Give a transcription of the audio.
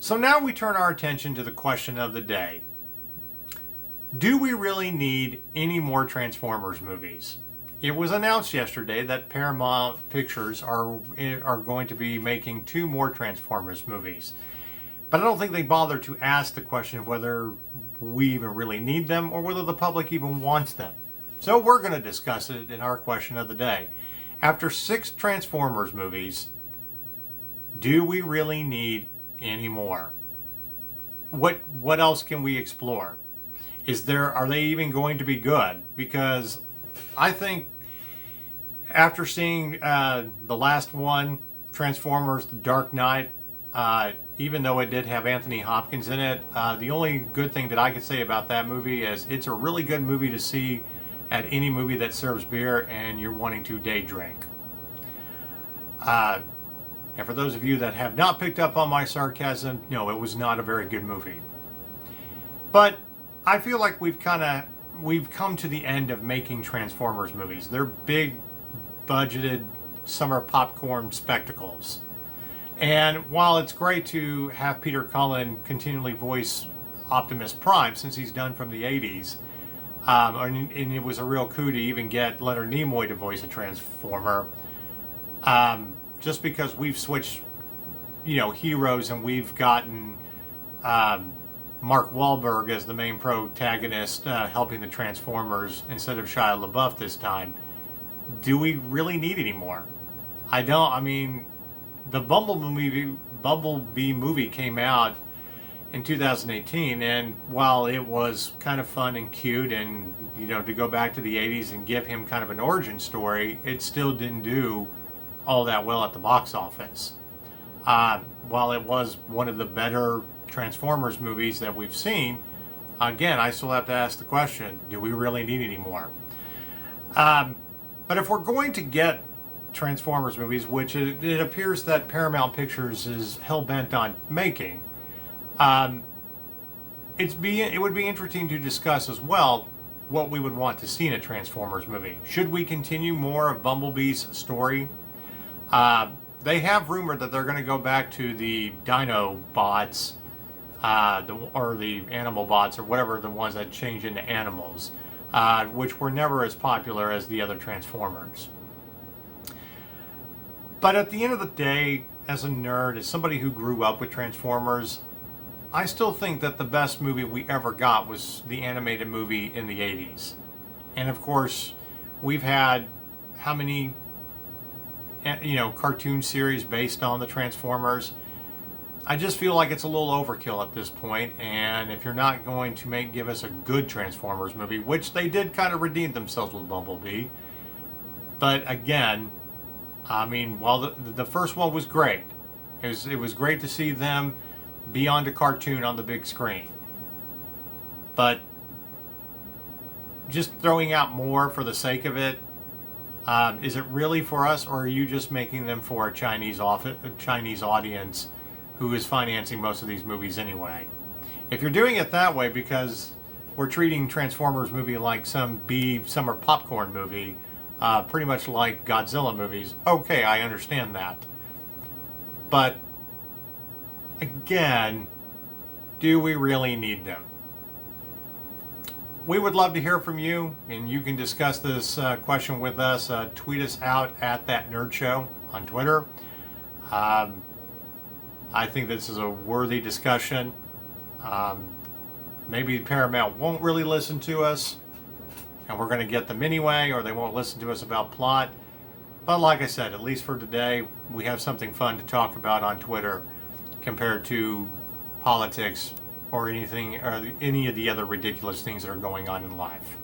So now we turn our attention to the question of the day. Do we really need any more Transformers movies? It was announced yesterday that Paramount Pictures are going to be making 2 more Transformers movies. But I don't think they bother to ask the question of whether we even really need them or whether the public even wants them. So we're going to discuss it in our question of the day. After 6 Transformers movies, do we really need any more? What else can we explore? Are they even going to be good? Because I think after seeing the last one, Transformers: The Dark Knight, even though it did have Anthony Hopkins in it, the only good thing that I could say about that movie is it's a really good movie to see at any movie that serves beer and you're wanting to day drink. And for those of you that have not picked up on my sarcasm, no, it was not a very good movie. But I feel like we've come to the end of making Transformers movies. They're big budgeted summer popcorn spectacles. And while it's great to have Peter Cullen continually voice Optimus Prime, since he's done from the 80s, and it was a real coup to even get Leonard Nimoy to voice a Transformer, just because we've switched, heroes, and we've gotten Mark Wahlberg as the main protagonist, helping the Transformers instead of Shia LaBeouf this time. Do we really need any more? I don't. I mean, the Bumblebee movie came out in 2018, and while it was kind of fun and cute, and to go back to the 80s and give him kind of an origin story, it still didn't do all that well at the box office. While it was one of the better Transformers movies that we've seen, again, I still have to ask the question, do we really need any more? But if we're going to get Transformers movies, which it appears that Paramount Pictures is hell-bent on making, it would be interesting to discuss as well what we would want to see in a Transformers movie. Should we continue more of Bumblebee's story? They have rumored that they're going to go back to the Dino bots, or the animal bots, or whatever, the ones that change into animals, which were never as popular as the other Transformers. But at the end of the day, as a nerd, as somebody who grew up with Transformers, I still think that the best movie we ever got was the animated movie in the 80s. And of course, we've had how many cartoon series based on the Transformers. I just feel like it's a little overkill at this point, and if you're not going to give us a good Transformers movie, which they did kind of redeem themselves with Bumblebee, but again, I mean, while the first one was great, it was great to see them beyond a cartoon on the big screen, but just throwing out more for the sake of it, is it really for us, or are you just making them for a Chinese audience who is financing most of these movies anyway? If you're doing it that way because we're treating Transformers movie like some B summer popcorn movie, pretty much like Godzilla movies, okay, I understand that. But again, do we really need them? We would love to hear from you, and you can discuss this question with us. Tweet us out at That Nerd Show on Twitter. I think this is a worthy discussion. Maybe Paramount won't really listen to us, and we're going to get them anyway, or they won't listen to us about plot. But like I said, at least for today, we have something fun to talk about on Twitter compared to politics or anything, or any of the other ridiculous things that are going on in life.